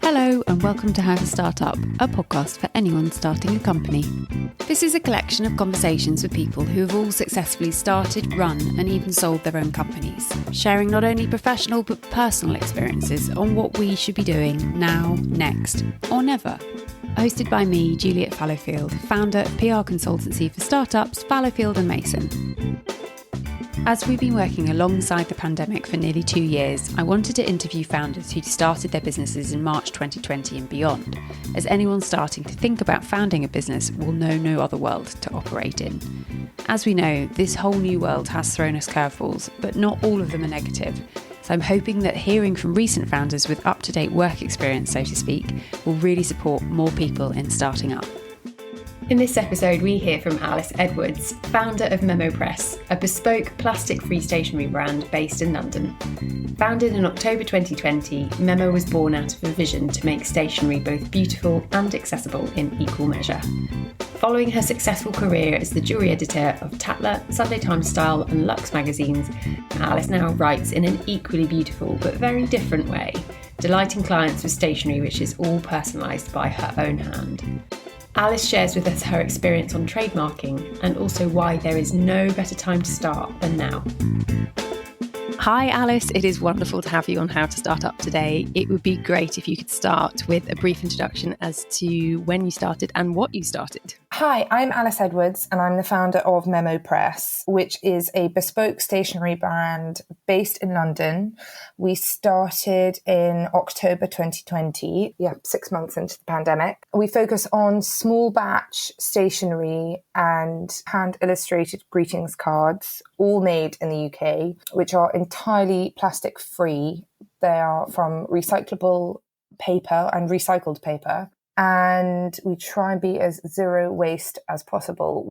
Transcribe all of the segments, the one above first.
Hello and welcome to How to Start Up, a podcast for anyone starting a company. This is a collection of conversations with people who have all successfully started, run and even sold their own companies, sharing not only professional but personal experiences on what we should be doing now, next or never. Hosted by me, Juliet Fallowfield, founder of PR consultancy for startups Fallowfield and Mason. As we've been working alongside the pandemic for nearly 2 years, I wanted to interview founders who'd started their businesses in March 2020 and beyond, as anyone starting to think about founding a business will know no other world to operate in. As we know, this whole new world has thrown us curveballs, but not all of them are negative. So I'm hoping that hearing from recent founders with up-to-date work experience, so to speak, will really support more people in starting up. In this episode, we hear from Alice Edwards, founder of Memo Press, a bespoke plastic-free stationery brand based in London. Founded in October 2020, Memo was born out of a vision to make stationery both beautiful and accessible in equal measure. Following her successful career as the jewellery editor of Tatler, Times STYLE and LUXX magazines, Alice now writes in an equally beautiful but very different way, delighting clients with stationery which is all personalised by her own hand. Alice shares with us her experience on trademarking and also why there is no better time to start than now. Hi Alice, it is wonderful to have you on How to Start Up today. It would be great if you could start with a brief introduction as to when you started and what you started. Hi, I'm Alice Edwards and I'm the founder of Memo Press, which is a bespoke stationery brand based in London. We started in October 2020, 6 months into the pandemic. We focus on small batch stationery and hand illustrated greetings cards, all made in the UK, which are entirely plastic free. They are from recyclable paper and recycled paper. And we try and be as zero waste as possible.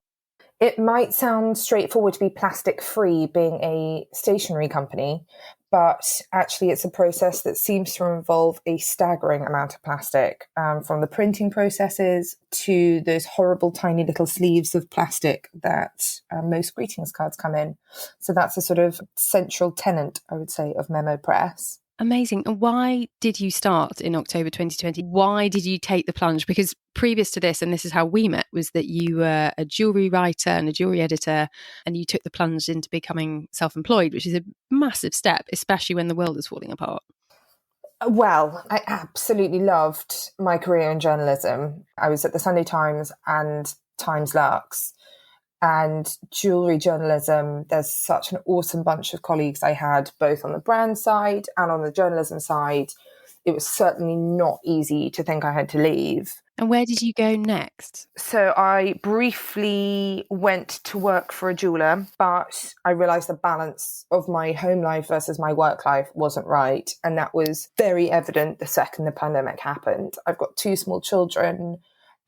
It might sound straightforward to be plastic free being a stationery company, but actually it's a process that seems to involve a staggering amount of plastic, from the printing processes to those horrible tiny little sleeves of plastic that most greetings cards come in. So that's a sort of central tenet, I would say, of Memo Press. Amazing. And why did you start in October 2020? Why did you take the plunge? Because previous to this, and this is how we met, was that you were a jewellery writer and a jewellery editor, and you took the plunge into becoming self-employed, which is a massive step, especially when the world is falling apart. Well, I absolutely loved my career in journalism. I was at the Sunday Times and Times LUXX. And jewellery journalism, there's such an awesome bunch of colleagues I had, both on the brand side and on the journalism side. It was certainly not easy to think I had to leave. And where did you go next? So I briefly went to work for a jeweller, but I realised the balance of my home life versus my work life wasn't right. And that was very evident the second the pandemic happened. I've got 2 small children,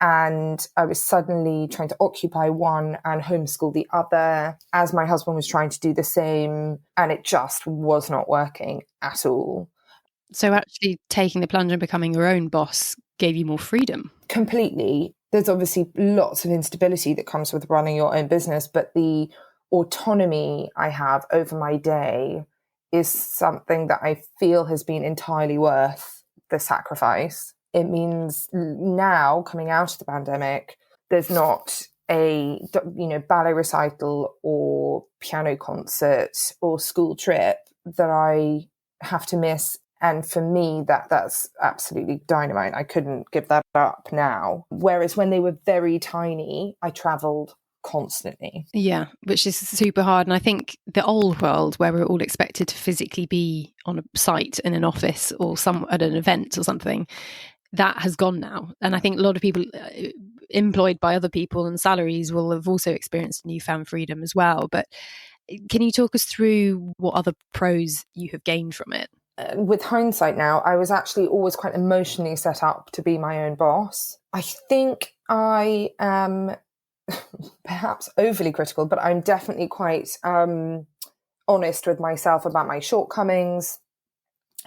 and I was suddenly trying to occupy one and homeschool the other as my husband was trying to do the same. And it just was not working at all. So actually taking the plunge and becoming your own boss gave you more freedom? Completely. There's obviously lots of instability that comes with running your own business, but the autonomy I have over my day is something that I feel has been entirely worth the sacrifice. It means now, coming out of the pandemic, there's not a ballet recital or piano concert or school trip that I have to miss. And for me, that's absolutely dynamite. I couldn't give that up now. Whereas when they were very tiny, I travelled constantly. Yeah, which is super hard. And I think the old world where we're all expected to physically be on a site in an office or at an event or something, that has gone now. And I think a lot of people employed by other people and salaries will have also experienced newfound freedom as well. But can you talk us through what other pros you have gained from it? With hindsight now, I was actually always quite emotionally set up to be my own boss. I think I am perhaps overly critical, but I'm definitely quite honest with myself about my shortcomings,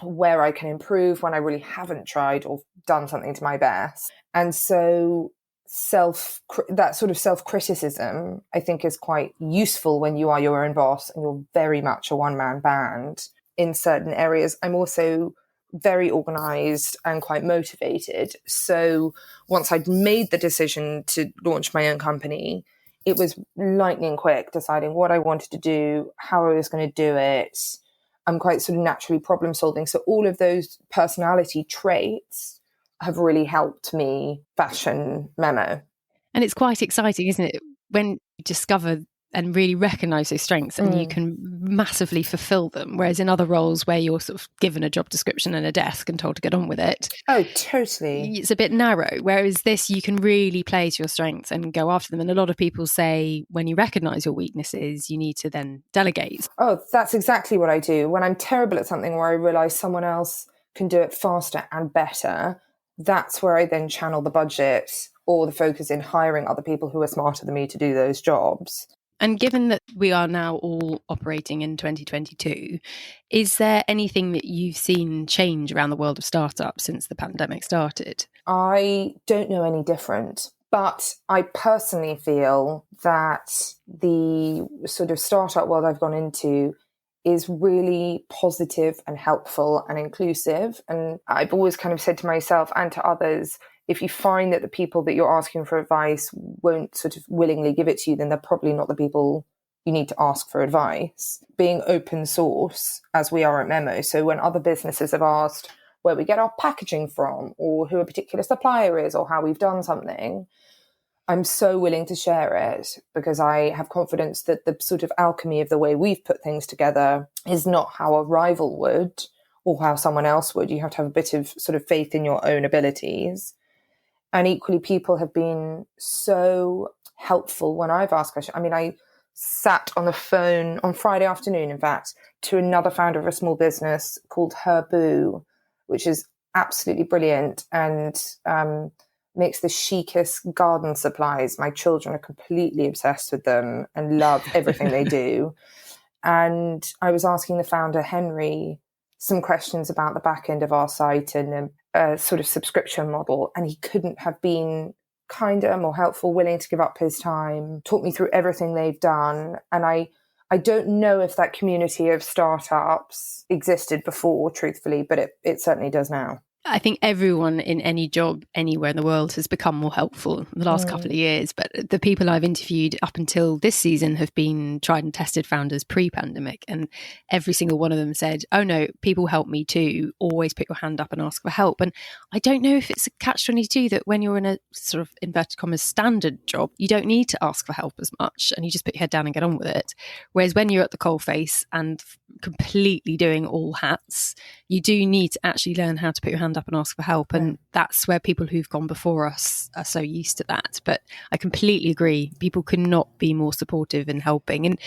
where I can improve when I really haven't tried or done something to my best. And so that sort of self-criticism, I think, is quite useful when you are your own boss and you're very much a one-man band. in certain areas. I'm also very organised and quite motivated. So once I'd made the decision to launch my own company, it was lightning quick deciding what I wanted to do, how I was going to do it. I'm quite sort of naturally problem solving. So all of those personality traits have really helped me fashion Memo. And it's quite exciting, isn't it? When you discover and really recognise those strengths and you can massively fulfil them. Whereas in other roles where you're sort of given a job description and a desk and told to get on with it. Oh, totally. It's a bit narrow. Whereas this, you can really play to your strengths and go after them. And a lot of people say when you recognise your weaknesses, you need to then delegate. Oh, that's exactly what I do. When I'm terrible at something where I realise someone else can do it faster and better, that's where I then channel the budget or the focus in hiring other people who are smarter than me to do those jobs. And given that we are now all operating in 2022, is there anything that you've seen change around the world of startups since the pandemic started? I don't know any different, but I personally feel that the sort of startup world I've gone into is really positive and helpful and inclusive. And I've always kind of said to myself and to others, if you find that the people that you're asking for advice won't sort of willingly give it to you, then they're probably not the people you need to ask for advice. Being open source, as we are at Memo, so when other businesses have asked where we get our packaging from or who a particular supplier is or how we've done something, I'm so willing to share it because I have confidence that the sort of alchemy of the way we've put things together is not how a rival would or how someone else would. You have to have a bit of sort of faith in your own abilities. And equally, people have been so helpful when I've asked questions. I mean, I sat on the phone on Friday afternoon, in fact, to another founder of a small business called Herboo, which is absolutely brilliant and makes the chicest garden supplies. My children are completely obsessed with them and love everything they do. And I was asking the founder, Henry, some questions about the back end of our site and a sort of subscription model. And he couldn't have been kinder, more helpful, willing to give up his time, talk me through everything they've done. And I don't know if that community of startups existed before, truthfully, but it certainly does now. I think everyone in any job anywhere in the world has become more helpful in the last couple of years. But the people I've interviewed up until this season have been tried and tested founders pre-pandemic. And every single one of them said, oh no, people help me too. Always put your hand up and ask for help. And I don't know if it's a catch-22 that when you're in a sort of inverted commas standard job, you don't need to ask for help as much and you just put your head down and get on with it. Whereas when you're at the coalface and completely doing all hats, you do need to actually learn how to put your hand up and ask for help. And that's where people who've gone before us are so used to that. But I completely agree. People cannot be more supportive and helping. And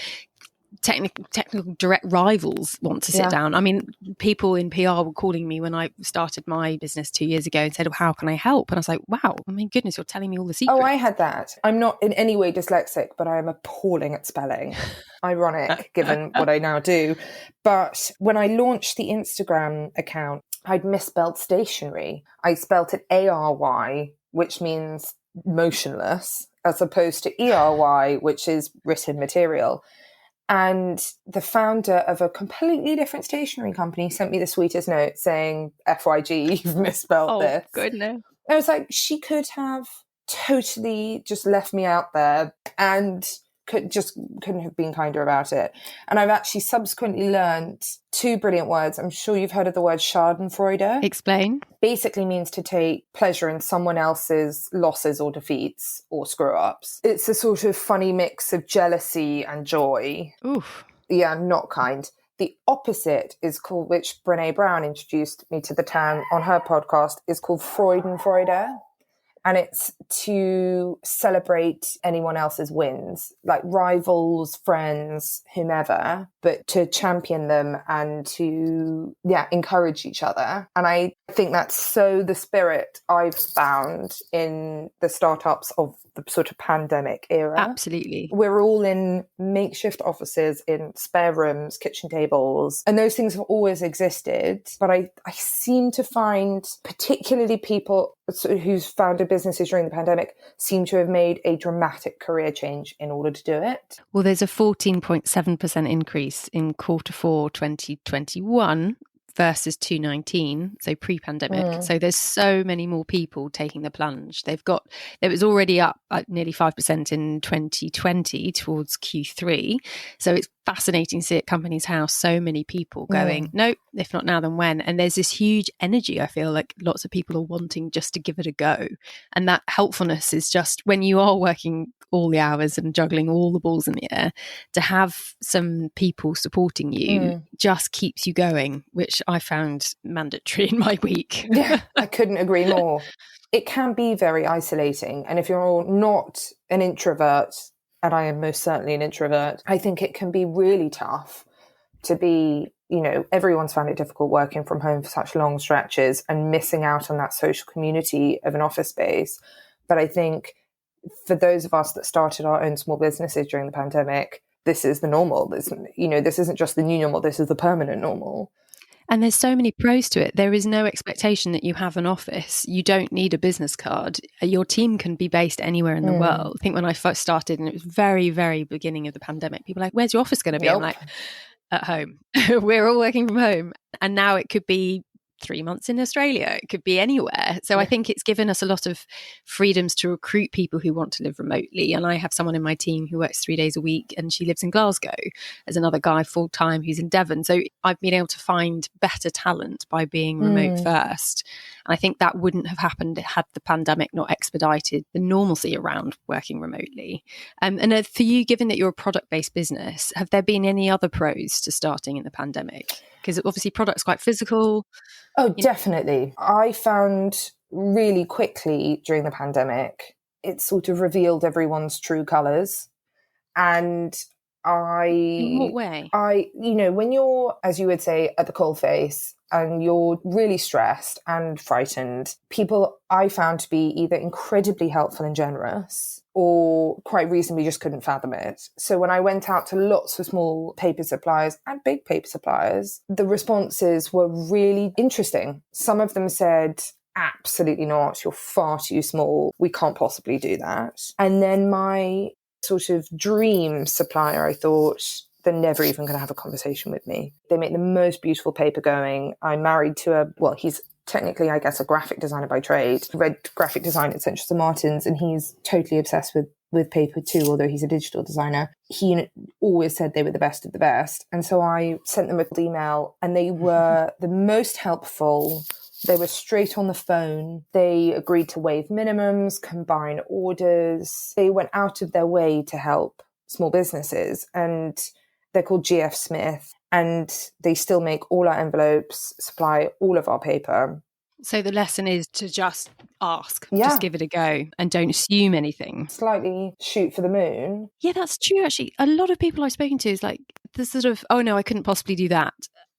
technical direct rivals want to sit down. I mean, people in PR were calling me when I started my business 2 years ago and said, well, how can I help? And I was like, wow, oh my goodness, you're telling me all the secrets. Oh, I had that. I'm not in any way dyslexic, but I am appalling at spelling. Ironic, given what I now do. But when I launched the Instagram account, I'd misspelled stationery. I spelt it ARY, which means motionless, as opposed to ERY, which is written material. And the founder of a completely different stationery company sent me the sweetest note saying, FYG, you've misspelled this. Oh, goodness. I was like, she could have totally just left me out there and couldn't have been kinder about it. And I've actually subsequently learned two brilliant words. I'm sure you've heard of the word schadenfreude. Explain. Basically means to take pleasure in someone else's losses or defeats or screw-ups. It's a sort of funny mix of jealousy and joy. Oof. Yeah, not kind. The opposite is called, which Brené Brown introduced me to the term on her podcast, is called Freudenfreude. And it's to celebrate anyone else's wins, like rivals, friends, whomever, but to champion them and to, encourage each other. And I think that's so the spirit I've found in the startups of the sort of pandemic era. Absolutely. We're all in makeshift offices, in spare rooms, kitchen tables, and those things have always existed. But I seem to find particularly people who's founded businesses during the pandemic seem to have made a dramatic career change in order to do it. Well, there's a 14.7% increase in quarter four 2021 versus 2019, so pre-pandemic. So there's so many more people taking the plunge. It was already up at nearly 5% in 2020 towards Q3. So it's fascinating to see at Companies House so many people going, no, if not now, then when? And there's this huge energy. I feel like lots of people are wanting just to give it a go. And that helpfulness is just, when you are working all the hours and juggling all the balls in the air, to have some people supporting you just keeps you going, which I found mandatory in my week. Yeah, I couldn't agree more. It can be very isolating. And if you're not an introvert, and I am most certainly an introvert, I think it can be really tough to be, everyone's found it difficult working from home for such long stretches and missing out on that social community of an office space. But I think for those of us that started our own small businesses during the pandemic, this is the normal. This isn't just the new normal, this is the permanent normal. And there's so many pros to it. There is no expectation that you have an office. You don't need a business card. Your team can be based anywhere in the world. I think when I first started, and it was very, very beginning of the pandemic, people were like, where's your office going to be? Nope. I'm like, at home. We're all working from home. And now it could be 3 months in Australia. It could be anywhere. So I think it's given us a lot of freedoms to recruit people who want to live remotely. And I have someone in my team who works 3 days a week, and she lives in Glasgow. There's another guy full-time who's in Devon. So I've been able to find better talent by being remote first. And I think that wouldn't have happened had the pandemic not expedited the normalcy around working remotely. And for you, given that you're a product-based business, have there been any other pros to starting in the pandemic? Because obviously product's quite physical. Oh, definitely. I found really quickly during the pandemic, it sort of revealed everyone's true colours. And In what way? when you're, as you would say, at the coalface and you're really stressed and frightened, people I found to be either incredibly helpful and generous or quite reasonably just couldn't fathom it. So when I went out to lots of small paper suppliers and big paper suppliers, the responses were really interesting. Some of them said, absolutely not, you're far too small, we can't possibly do that. And then my sort of dream supplier, I thought, they're never even going to have a conversation with me. They make the most beautiful paper going. I'm married to he's technically, I guess, a graphic designer by trade. He read graphic design at Central St Martin's, and he's totally obsessed with paper too, although he's a digital designer. He always said they were the best of the best. And so I sent them an email, and they were the most helpful. They were straight on the phone. They agreed to waive minimums, combine orders. They went out of their way to help small businesses, and they're called GF Smith, and they still make all our envelopes, supply all of our paper. So the lesson is to just ask, just give it a go, and don't assume anything. Slightly shoot for the moon. Yeah, that's true, actually. A lot of people I've spoken to is like the sort of, oh no, I couldn't possibly do that.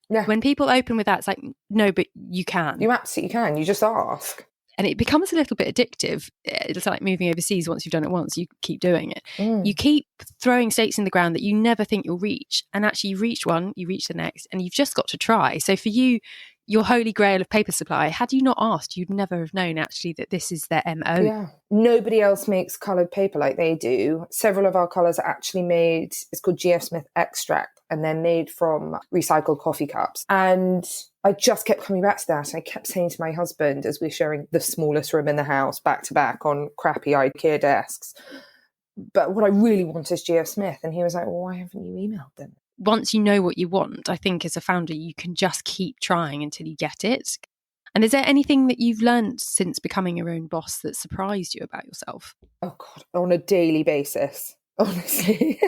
Yeah. When people open with that, it's like, no, but you can. You absolutely can. You just ask. And it becomes a little bit addictive. It's like moving overseas. Once you've done it once, you keep doing it. You keep throwing stakes in the ground that you never think you'll reach. And actually you reach one, you reach the next, and you've just got to try. So for you, your holy grail of paper supply, had you not asked, you'd never have known actually that this is their MO. Yeah. Nobody else makes coloured paper like they do. Several of our colours are actually made, it's called GF Smith Extract, and they're made from recycled coffee cups. And I just kept coming back to that. And I kept saying to my husband, as we're sharing the smallest room in the house back to back on crappy IKEA desks, but what I really want is GF Smith. And he was like, well, why haven't you emailed them? Once you know what you want, I think as a founder, you can just keep trying until you get it. And is there anything that you've learned since becoming your own boss that surprised you about yourself? Oh God, on a daily basis, honestly.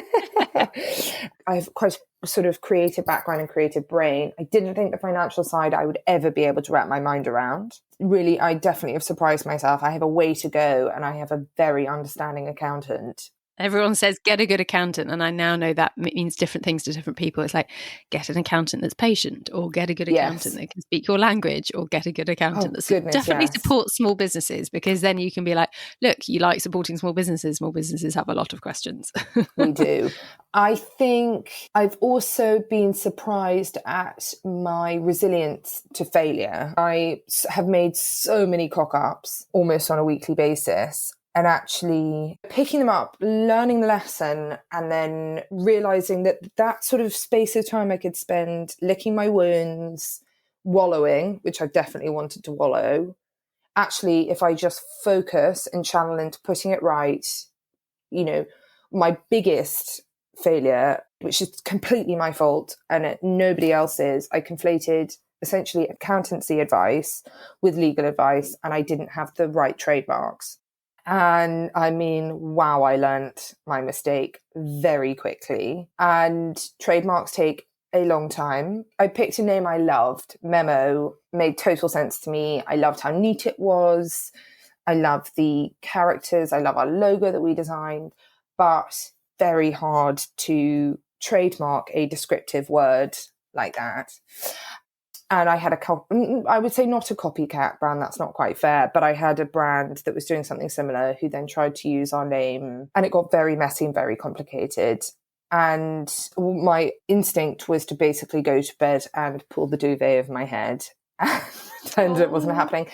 I have quite a sort of creative background and creative brain. I didn't think the financial side I would ever be able to wrap my mind around. Really, I definitely have surprised myself. I have a way to go, and I have a very understanding accountant. Everyone says get a good accountant, and I now know that means different things to different people. It's like get an accountant that's patient, or get a good accountant that can speak your language, or get a good accountant that definitely supports small businesses, because then you can be like, look, you like supporting small businesses. Small businesses have a lot of questions. We do. I think I've also been surprised at my resilience to failure. I have made so many cock-ups almost on a weekly basis. And actually picking them up, learning the lesson, and then realising that sort of space of time I could spend licking my wounds, wallowing, which I definitely wanted to wallow. Actually, if I just focus and channel into putting it right, my biggest failure, which is completely my fault and nobody else's, I conflated essentially accountancy advice with legal advice, and I didn't have the right trademarks. And I mean, wow, I learnt my mistake very quickly. And trademarks take a long time. I picked a name I loved. Memo made total sense to me. I loved how neat it was. I love the characters. I love our logo that we designed, but very hard to trademark a descriptive word like that. And I had I would say not a copycat brand, that's not quite fair, but I had a brand that was doing something similar who then tried to use our name, and it got very messy and very complicated. And my instinct was to basically go to bed and pull the duvet over my head. And it wasn't happening.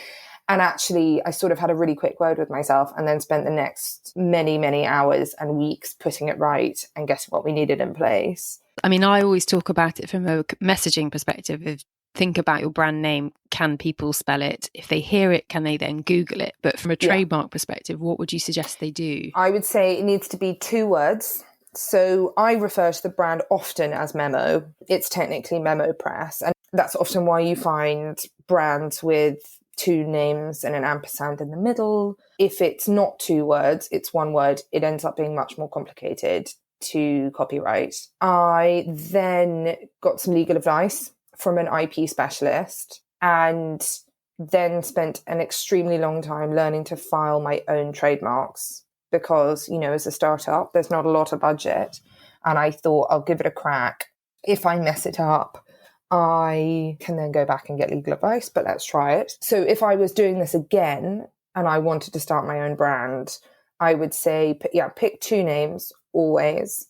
And actually, I sort of had a really quick word with myself and then spent the next many, many hours and weeks putting it right and getting what we needed in place. I mean, I always talk about it from a messaging perspective of think about your brand name. Can people spell it? If they hear it, can they then Google it? But from a trademark perspective, what would you suggest they do? I would say it needs to be 2 words. So I refer to the brand often as Memo. It's technically Memo Press. And that's often why you find brands with 2 names and an ampersand in the middle. If it's not 2 words, it's 1 word, it ends up being much more complicated to copyright. I then got some legal advice from an IP specialist, and then spent an extremely long time learning to file my own trademarks because, as a startup, there's not a lot of budget. And I thought I'll give it a crack. If I mess it up, I can then go back and get legal advice, but let's try it. So if I was doing this again and I wanted to start my own brand, I would say, pick 2 names always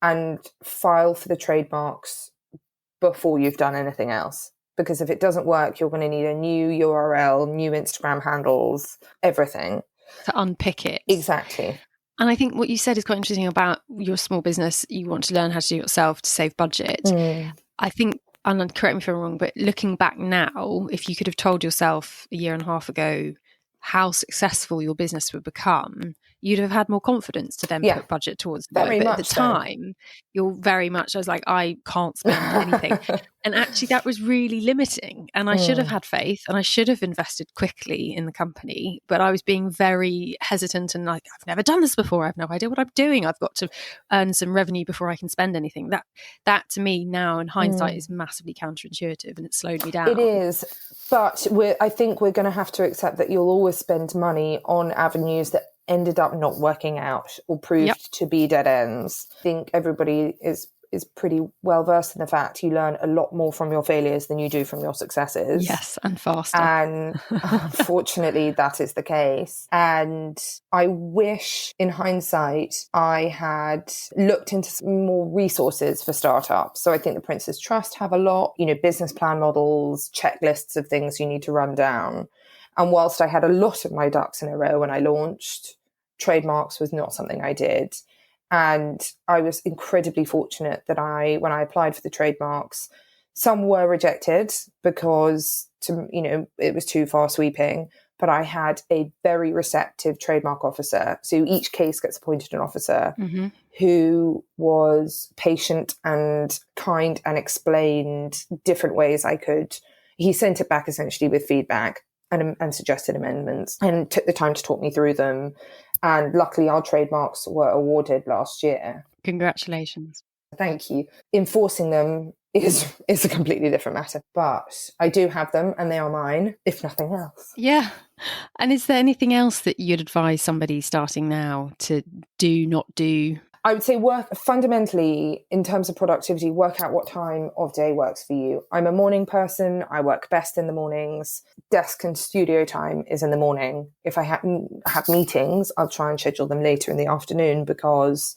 and file for the trademarks before you've done anything else. Because if it doesn't work, you're going to need a new URL, new Instagram handles, everything. To unpick it. Exactly. And I think what you said is quite interesting about your small business. You want to learn how to do it yourself to save budget. I think, and correct me if I'm wrong, but looking back now, if you could have told yourself a year and a half ago how successful your business would become, you'd have had more confidence to then put budget towards it. But at the time, you're very much, I was like, I can't spend anything. And actually that was really limiting. And I should have had faith and I should have invested quickly in the company. But I was being very hesitant and like, I've never done this before. I have no idea what I'm doing. I've got to earn some revenue before I can spend anything. That to me now in hindsight is massively counterintuitive, and it slowed me down. It is. But I think we're going to have to accept that you'll always spend money on avenues that ended up not working out or proved to be dead ends. I think everybody is pretty well versed in the fact you learn a lot more from your failures than you do from your successes. Yes, and faster. And unfortunately, that is the case. And I wish, in hindsight, I had looked into some more resources for startups. So I think the Prince's Trust have a lot, business plan models, checklists of things you need to run down. And whilst I had a lot of my ducks in a row when I launched, trademarks was not something I did. And I was incredibly fortunate that when I applied for the trademarks, some were rejected because it was too far sweeping, but I had a very receptive trademark officer. So each case gets appointed an officer who was patient and kind and explained different ways he sent it back essentially with feedback and suggested amendments and took the time to talk me through them. And luckily, our trademarks were awarded last year. Congratulations. Thank you. Enforcing them is a completely different matter. But I do have them and they are mine, if nothing else. Yeah. And is there anything else that you'd advise somebody starting now to do, not do? I would say work fundamentally in terms of productivity, work out what time of day works for you. I'm a morning person. I work best in the mornings. Desk and studio time is in the morning. If I have meetings, I'll try and schedule them later in the afternoon because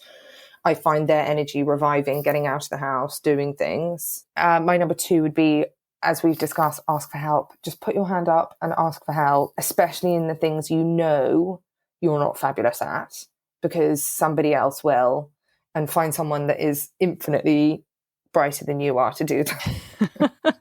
I find their energy reviving, getting out of the house, doing things. My number 2 would be, as we've discussed, ask for help. Just put your hand up and ask for help, especially in the things you know you're not fabulous at, because somebody else will, and find someone that is infinitely brighter than you are to do that.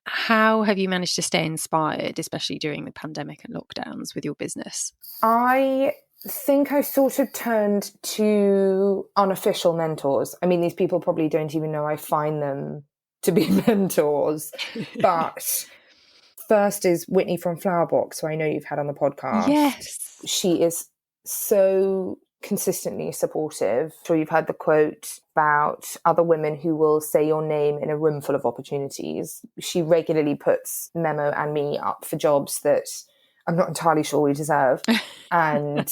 How have you managed to stay inspired, especially during the pandemic and lockdowns with your business? I think I sort of turned to unofficial mentors. I mean, these people probably don't even know I find them to be mentors. But first is Whitney from Flowerbox, who I know you've had on the podcast. Yes. She is so consistently supportive. I'm sure you've heard the quote about other women who will say your name in a room full of opportunities. She regularly puts Memo and me up for jobs that I'm not entirely sure we deserve. And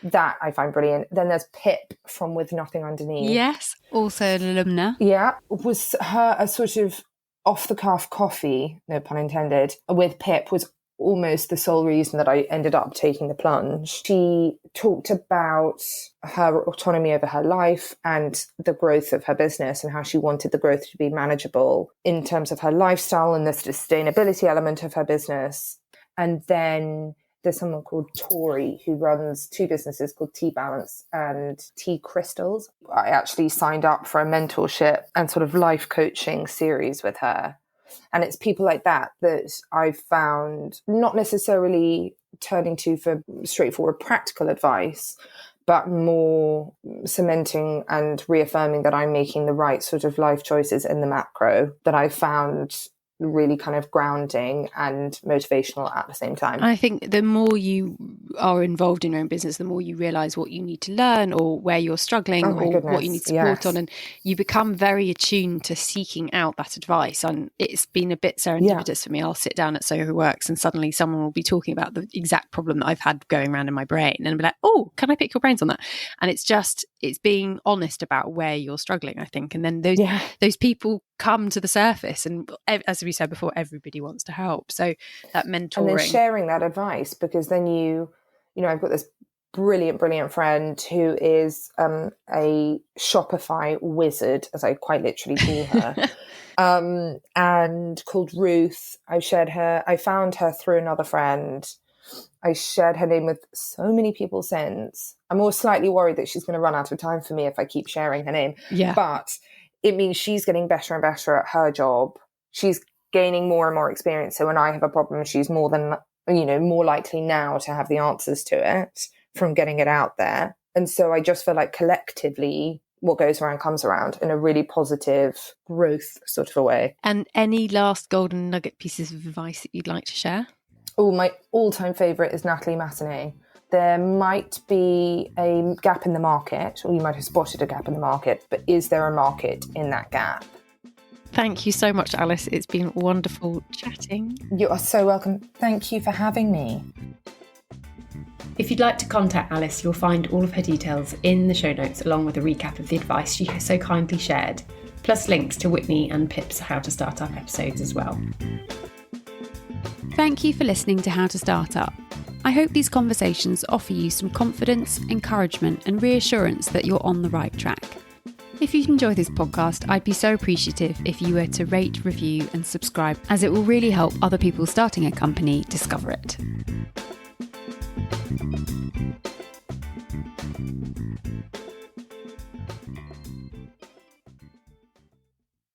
that I find brilliant. Then there's Pip from With Nothing Underneath. Yes, also an alumna. Yeah, was her a sort of off-the-cuff coffee, no pun intended, with Pip was almost the sole reason that I ended up taking the plunge. She talked about her autonomy over her life and the growth of her business and how she wanted the growth to be manageable in terms of her lifestyle and the sustainability element of her business. And then there's someone called Tori who runs 2 businesses called Tea Balance and Tea Crystals. I actually signed up for a mentorship and sort of life coaching series with her. And it's people like that I've found not necessarily turning to for straightforward practical advice, but more cementing and reaffirming that I'm making the right sort of life choices in the macro, that I found really kind of grounding and motivational at the same time. I think the more you are involved in your own business, the more you realise what you need to learn or where you're struggling or what you need support on. And you become very attuned to seeking out that advice. And it's been a bit serendipitous for me. I'll sit down at Soho Works and suddenly someone will be talking about the exact problem that I've had going around in my brain. And I'll be like, oh, can I pick your brains on that? And it's being honest about where you're struggling, I think. And then those people come to the surface, and as we said before, everybody wants to help. So that mentoring and then sharing that advice, because then you know, I've got this brilliant friend who is a Shopify wizard, as I quite literally call her, and called Ruth. I found her through another friend. I shared her name with so many people since. I'm always slightly worried that she's going to run out of time for me if I keep sharing her name. Yeah. But it means she's getting better and better at her job. She's gaining more and more experience. So when I have a problem, she's more likely now to have the answers to it from getting it out there. And so I just feel like collectively, what goes around comes around in a really positive growth sort of a way. And any last golden nugget pieces of advice that you'd like to share? Oh, my all-time favourite is Natalie Massenet. There might be a gap in the market, or you might have spotted a gap in the market, but is there a market in that gap? Thank you so much, Alice. It's been wonderful chatting. You are so welcome. Thank you for having me. If you'd like to contact Alice, you'll find all of her details in the show notes, along with a recap of the advice she so kindly shared, plus links to Whitney and Pip's How to Start Up episodes as well. Thank you for listening to How to Start Up. I hope these conversations offer you some confidence, encouragement, and reassurance that you're on the right track. If you enjoy this podcast, I'd be so appreciative if you were to rate, review, and subscribe, as it will really help other people starting a company discover it.